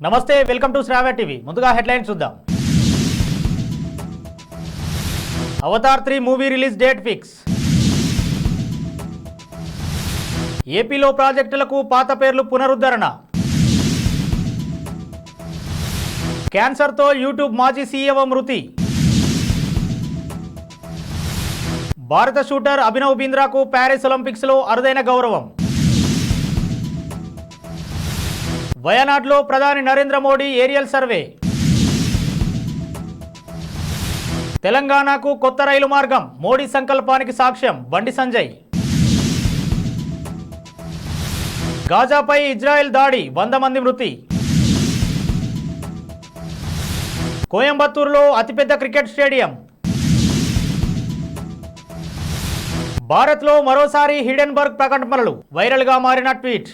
నమస్తే welcome to Sravya TV ముందుగా headlines చూద్దాం Avatar 3 movie release date fix ఏపీలో ప్రాజెక్టులకు పాత పేర్లు పునరుద్ధరణ క్యాన్సర్తో యూట్యూబ్ మాజీ సీఈఓ మృతి భారత షూటర్ అభినవ్ బింద్రాకు ప్యారిస్ ఒలింపిక్స్లో అరుదైన గౌరవం వయనాడ్లో ప్రధాని నరేంద్ర మోడీ ఏరియల్ సర్వే తెలంగాణకు కొత్త రైలు మార్గం మోడీ సంకల్పానికి సాక్ష్యం బండి సంజయ్ గాజాపై ఇజ్రాయెల్ దాడి 100 మంది మృతి కోయంబత్తూరులో అతిపెద్ద క్రికెట్ స్టేడియం భారత్లో మరోసారి హిడెన్బర్గ్ ప్రకటనలు వైరల్గా మారిన ట్వీట్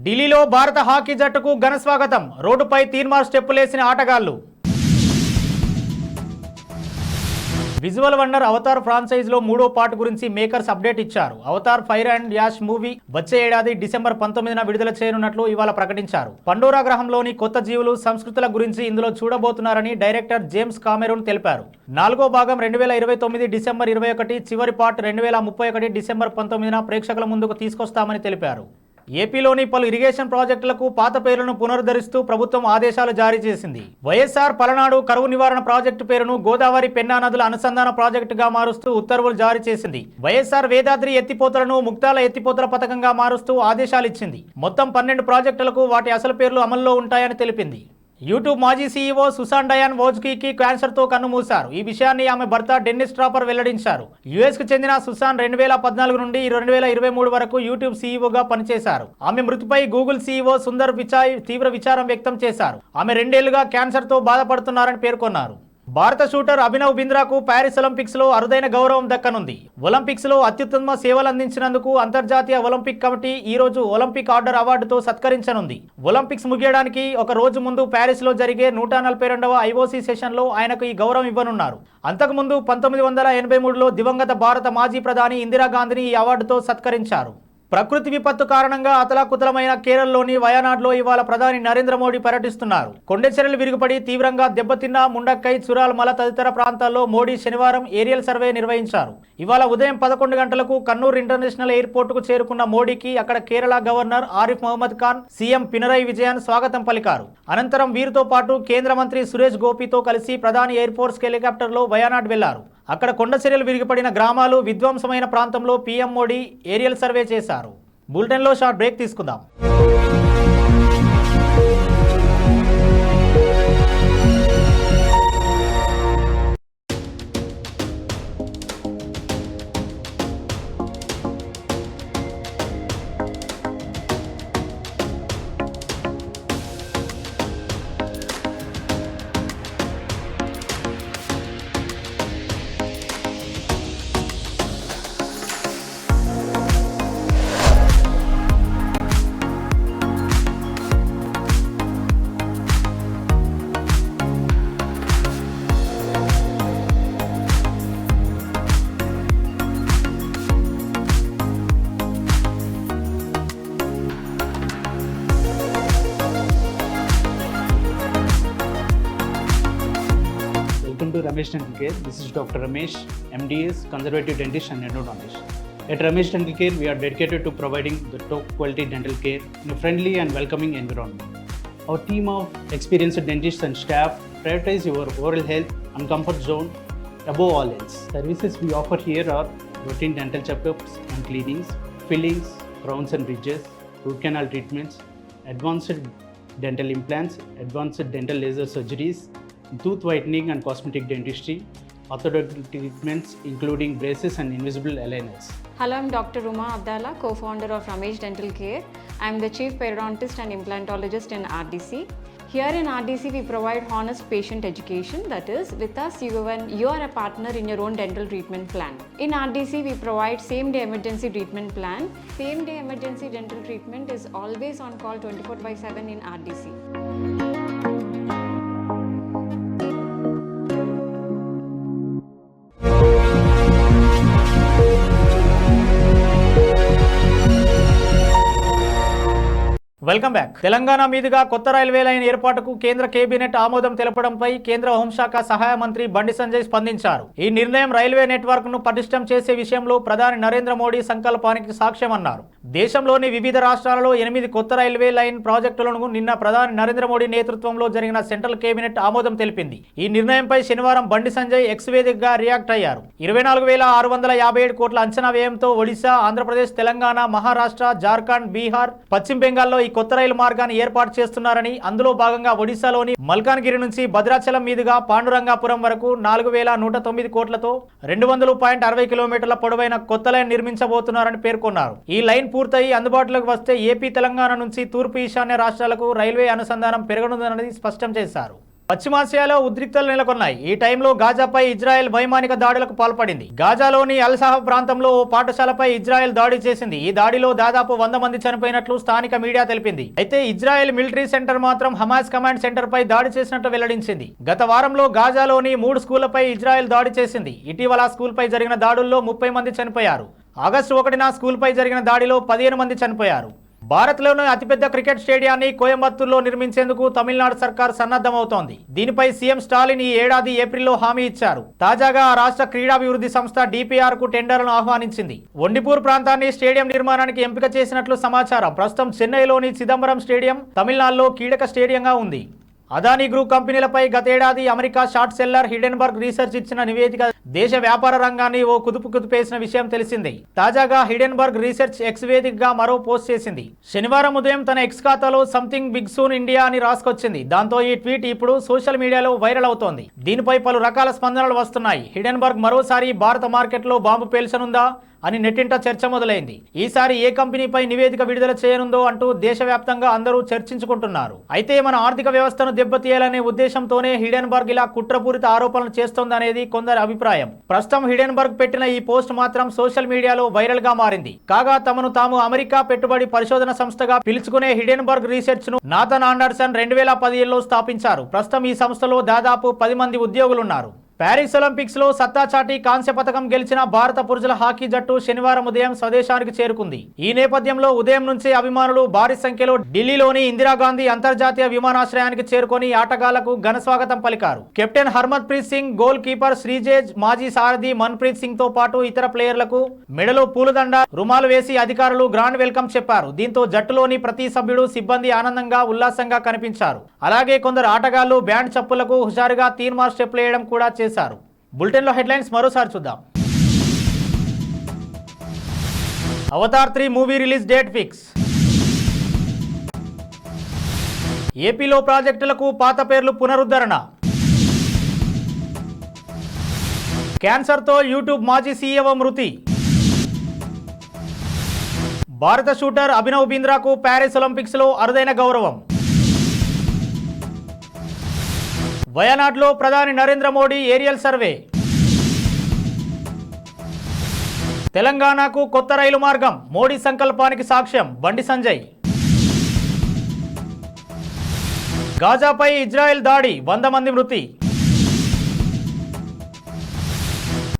ఢిల్లీలో భారత హాకీ జట్టుకు ఘన స్వాగతం రోడ్డుపై తీర్మార్ స్టెప్పులేసిన ఆటగాళ్లు విజువల్ వండర్ అవతార్ ఫ్రాంచైజ్ లో 3వ పార్ట్ గురించి మేకర్స్ అప్డేట్ ఇచ్చారు. Avatar fire and ash movie వచ్చే ఏడాది డిసెంబర్ 19న విడుదల చేయనున్నట్లు ఇవాళ ప్రకటించారు. పండోరా గ్రహంలోని కొత్త జీవులు సంస్కృతుల గురించి ఇందులో చూడబోతున్నారని డైరెక్టర్ జేమ్స్ కామెరూన్ తెలిపారు. 4వ భాగం 2029 డిసెంబర్ 21, చివరి పార్ట్ 2031 డిసెంబర్ 19న ప్రేక్షకుల ముందుకు తీసుకొస్తామని తెలిపారు. ఏపీలోని పలు ఇరిగేషన్ ప్రాజెక్టులకు పాత పేర్లను పునరుద్ధరిస్తూ ప్రభుత్వం ఆదేశాలు జారీ చేసింది. వైఎస్ఆర్ పలనాడు కరువు నివారణ ప్రాజెక్టు పేరును గోదావరి పెన్నా నదుల అనుసంధాన ప్రాజెక్టుగా మారుస్తూ ఉత్తర్వులు జారీ చేసింది. వైఎస్ఆర్ వేదాద్రి ఎత్తిపోతలను ముక్తాల ఎత్తిపోతల పథకంగా మారుస్తూ ఆదేశాలిచ్చింది. మొత్తం 12 ప్రాజెక్టులకు వాటి అసలు పేర్లు అమల్లో ఉంటాయని తెలిపింది. యూట్యూబ్ మాజీ సీఈఓ సుసాన్ డయాన్ వోజ్కీకి క్యాన్సర్తో కన్నుమూశారు. ఈ విషయాన్ని ఆమె భర్త డెన్నిస్ ట్రాపర్ వెల్లడించారు. యుఎస్కు చెందిన సుసాన్ 2014 నుండి 2023 వరకు యూట్యూబ్ సీఈఓగా పనిచేశారు. ఆమె మృతిపై గూగుల్ సీఈఓ సుందర్ పిచాయ్ తీవ్ర విచారం వ్యక్తం చేశారు. ఆమె 2 ఏళ్లుగా క్యాన్సర్తో బాధపడుతున్నారని పేర్కొన్నారు. భారత షూటర్ అభినవ్ బింద్రాకు ప్యారిస్ ఒలింపిక్స్ లో అరుదైన గౌరవం దక్కనుంది. ఒలింపిక్స్ లో అత్యుత్తమ సేవలు అందించినందుకు అంతర్జాతీయ ఒలింపిక్ కమిటీ ఈ రోజు ఒలింపిక్ ఆర్డర్ అవార్డుతో సత్కరించనుంది. ఒలింపిక్స్ ముగియడానికి ఒక రోజు ముందు ప్యారిస్ లో జరిగే 142వ ఐఓసీ సెషన్ లో ఆయనకు ఈ గౌరవం ఇవ్వనున్నారు. అంతకుముందు 1983లో దివంగత భారత మాజీ ప్రధాని ఇందిరాగాంధీని ఈ అవార్డుతో సత్కరించారు. ప్రకృతి విపత్తు కారణంగా అతలాకుతలమైన కేరళలోని వయనాడ్లో ఇవాళ ప్రధాని నరేంద్ర మోడీ పర్యటిస్తున్నారు. కొండచెరలు విరిగిపడి తీవ్రంగా దెబ్బతిన్న ముండక్కై, చురాల్ మల తదితర ప్రాంతాల్లో మోడీ శనివారం ఏరియల్ సర్వే నిర్వహించారు. ఇవాళ ఉదయం 11 గంటలకు కన్నూర్ ఇంటర్నేషనల్ ఎయిర్పోర్టుకు చేరుకున్న మోడీకి అక్కడ కేరళ గవర్నర్ ఆరిఫ్ మహమ్మద్ ఖాన్, సీఎం పినరయ్ విజయన్ స్వాగతం పలికారు. అనంతరం వీరితో పాటు కేంద్ర మంత్రి సురేష్ గోపితో కలిసి ప్రధాని ఎయిర్ ఫోర్స్ హెలికాప్టర్లో వయనాడ్ వెళ్లారు. అక్కడ కొండచర్యలు విరిగిపడిన గ్రామాలు, విధ్వంసమైన ప్రాంతంలో పీఎం మోడీ ఏరియల్ సర్వే చేశారు. బులెటిన్లో షార్ట్ బ్రేక్ తీసుకుందాం. Welcome to Ramesh Dental Care. This is Dr. Ramesh, MDS, Conservative Dentist and Endodontist. At Ramesh Dental Care, we are dedicated to providing the top quality dental care in a friendly and welcoming environment. Our team of experienced dentists and staff prioritize your oral health and comfort zone above all else. Services we offer here are routine dental checkups and cleanings, fillings, crowns and bridges, root canal treatments, advanced dental implants, advanced dental laser surgeries, tooth whitening and cosmetic dentistry, orthodontic treatments including braces and invisible aligners. Hello, I'm Dr. Uma Abdallah, co-founder of Ramesh Dental Care. I'm the chief periodontist and implantologist in RDC. Here in RDC, we provide honest patient education. That is, with us, you are a partner in your own dental treatment plan. In RDC, we provide same-day emergency treatment plan. Same-day emergency dental treatment is always on call 24/7 in RDC. Welcome back. Telangana మీదుగా కొత్త railway line ఏర్పాటుకు కేంద్ర cabinet ఆమోదం తెలపడంపై కేంద్ర హోంశాఖ సహాయ మంత్రి బండి సంజయ్ స్పందించారు. ఈ నిర్ణయం రైల్వే నెట్వర్క్ ను పటిష్టం చేసే విషయంలో ప్రధాని నరేంద్ర మోడీ సంకల్పానికి సాక్ష్యమన్నారు. దేశంలోని వివిధ రాష్ట్రాలలో 8 కొత్త రైల్వే లైన్ ప్రాజెక్టులను నిన్న ప్రధాని నరేంద్ర మోడీ నేతృత్వంలో జరిగిన సెంట్రల్ కేబినెట్ ఆమోదం తెలిపింది. ఈ నిర్ణయంపై శనివారం బండి సంజయ్ ఎక్స్ వేదికగా రియాక్ట్ అయ్యారు. 24,657 కోట్ల అంచనా వ్యయంతో ఒడిశా, ఆంధ్రప్రదేశ్, తెలంగాణ, మహారాష్ట్ర, జార్ఖండ్, బీహార్, పశ్చిమ బెంగాల్లో ఈ కొత్త రైలు మార్గాన్ని ఏర్పాటు చేస్తున్నారని, అందులో భాగంగా ఒడిశాలోని మల్కాన్గిరి నుంచి భద్రాచలం మీదుగా పాండురంగాపురం వరకు 4,109 కోట్లతో 200.60 కిలోమీటర్ల పొడవైన కొత్త లైన్ నిర్మించబోతున్నారని పేర్కొన్నారు. ఈ లైన్ పూర్తయి అందుబాటులోకి వస్తే ఏపీ, తెలంగాణ నుంచి తూర్పు ఈశాన్య రాష్ట్రాలకు రైల్వే అనుసంధానం పెరగనుందని స్పష్టం చేశారు. పశ్చిమాసియాలో ఉద్రిక్తలు నెలకొన్నాయి. ఈ టైంలో గాజాపై ఇజ్రాయెల్ వైమానిక దాడులకు పాల్పడింది. గాజాలోని అల్-సహబ్ ప్రాంతంలో ఓ పాఠశాలపై ఇజ్రాయెల్ దాడి చేసింది. ఈ దాడిలో దాదాపు 100 మంది చనిపోయినట్లు స్థానిక మీడియా తెలిపింది. అయితే ఇజ్రాయెల్ మిలిటరీ సెంటర్ మాత్రం హమాస్ కమాండ్ సెంటర్ పై దాడి చేసినట్లు వెల్లడించింది. గత వారంలో గాజాలోని 3 స్కూళ్లపై ఇజ్రాయెల్ దాడి చేసింది. ఇటీవల స్కూల్పై జరిగిన దాడుల్లో 30 మంది చనిపోయారు. ఆగస్టు 1న స్కూల్పై జరిగిన దాడిలో 15 మంది చనిపోయారు. భారత్లోని అతిపెద్ద క్రికెట్ స్టేడియాన్ని కోయంబత్తూరులో నిర్మించేందుకు తమిళనాడు సర్కార్ సన్నద్ధమవుతోంది. దీనిపై సీఎం స్టాలిన్ ఈ ఏడాది ఏప్రిల్లో హామీ ఇచ్చారు. తాజాగా ఆ రాష్ట్ర క్రీడాభివృద్ధి సంస్థ DPR కు టెండర్లను ఆహ్వానించింది. ఒండిపూర్ ప్రాంతాన్ని స్టేడియం నిర్మాణానికి ఎంపిక చేసినట్లు సమాచారం. ప్రస్తుతం చెన్నైలోని చిదంబరం స్టేడియం తమిళనాడులో కీలక స్టేడియంగా ఉంది. అదానీ గ్రూప్ కంపెనీలపై గతేడాది America short seller Hindenburg research ఇచ్చిన నివేదిక దేశ వ్యాపార రంగాన్ని ఓ కుదిపేసిన విషయం తెలిసిందే. తాజాగా హిడెన్బర్గ్ రీసెర్చ్ ఎక్స్ వేదికగా మరో పోస్ట్ చేసింది. శనివారం ఉదయం తన ఎక్స్ ఖాతాలో సంథింగ్ బిగ్ సూన్ ఇండియా అని రాసుకొచ్చింది. దాంతో ఈ ట్వీట్ ఇప్పుడు సోషల్ మీడియాలో వైరల్ అవుతోంది. దీనిపై పలు రకాల స్పందనలు వస్తున్నాయి. హిడెన్బర్గ్ మరోసారి భారత మార్కెట్లో బాంబు పేల్చనుందా అని నెట్టింట చర్చ మొదలైంది. ఈసారి ఏ కంపెనీపై నివేదిక విడుదల చేయనుందో అంటూ దేశవ్యాప్తంగా అందరూ చర్చించుకుంటున్నారు. అయితే మన ఆర్థిక వ్యవస్థను దెబ్బతీయాలనే ఉద్దేశంతోనే హిడెన్బర్గ్ ఇలా కుట్రపూరిత ఆరోపణలు చేస్తోందనేది కొందరి అభిప్రాయం. ప్రస్తుతం హిడెన్బర్గ్ పెట్టిన ఈ పోస్ట్ మాత్రం సోషల్ మీడియాలో వైరల్ గా మారింది. కాగా తమను తాము అమెరికా పెట్టుబడి పరిశోధన సంస్థగా పిలుచుకునే హిడెన్బర్గ్ రీసెర్చ్ ను నాథన్ ఆండర్సన్ 2017లో స్థాపించారు. ప్రస్తుతం ఈ సంస్థలో దాదాపు 10 మంది ఉద్యోగులున్నారు. ప్యారిస్ ఒలింపిక్స్ లో సత్తా చాటి కాంస్య పథకం గెలిచిన భారత పురుషుల హాకీ జట్టు శనివారం ఉదయం స్వదేశానికి చేరుకుంది. ఈ నేపథ్యంలో ఉదయం నుంచే అభిమానులు భారీ సంఖ్యలో ఢిల్లీలోని ఇందిరాగాంధీ అంతర్జాతీయ విమానాశ్రయానికి చేరుకొని ఆటగాళ్లకు ఘన స్వాగతం పలికారు. Captain Harmanpreet Singh, goalkeeper Sreejesh, మాజీ సారథి మన్ప్రీత్ సింగ్ తో పాటు ఇతర ప్లేయర్లకు మెడలో పూలదండ, రుమాలు వేసి అధికారులు గ్రాండ్ వెల్కమ్ చెప్పారు. దీంతో జట్టులోని ప్రతి సభ్యుడు, సిబ్బంది ఆనందంగా, ఉల్లాసంగా కనిపించారు. అలాగే కొందరు ఆటగాళ్లు బ్యాండ్ చప్పులకు హుషారుగా తీన్మార్ స్టెప్లు వేయడం కూడా చేశారు. బులెటిన్లో హెడ్లైన్స్ మరోసారి చూద్దాం. Avatar 3 movie release date fix. ఏపీలో ప్రాజెక్టులకు పాత పేర్లు పునరుద్ధరణ. క్యాన్సర్తో యూట్యూబ్ మాజీ CEO మృతి. భారత షూటర్ అభినవ్ బింద్రాకు ప్యారిస్ ఒలింపిక్స్లో అరుదైన గౌరవం. వయనాడ్లో ప్రధాని నరేంద్ర మోడీ ఏరియల్ సర్వే. తెలంగాణకు కొత్త రైలు మార్గం, మోడీ సంకల్పానికి సాక్ష్యం బండి సంజయ్. గాజాపై ఇజ్రాయెల్ దాడి, 100 మంది మృతి.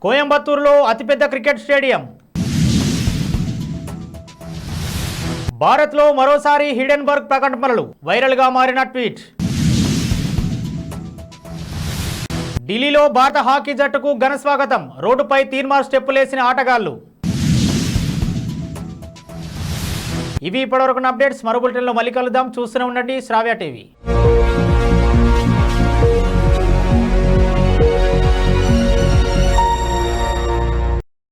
కోయంబత్తూరులో అతిపెద్ద క్రికెట్ స్టేడియం. భారత్లో మరోసారి హిడెన్బర్గ్ ప్రకటనలు, వైరల్గా మారిన ట్వీట్. ఢిల్లీలో భారత హాకీ జట్టుకు ఘన స్వాగతం, రోడ్డుపై తీన్మార్ స్టెప్పులేసిన ఆటగాళ్లు. ఇవి ఇప్పటివరకు అప్డేట్స్. మరో బులెటిన్లో మళ్ళీ కలుద్దాం. చూస్తూనే ఉండండి శ్రావ్య టీవీ.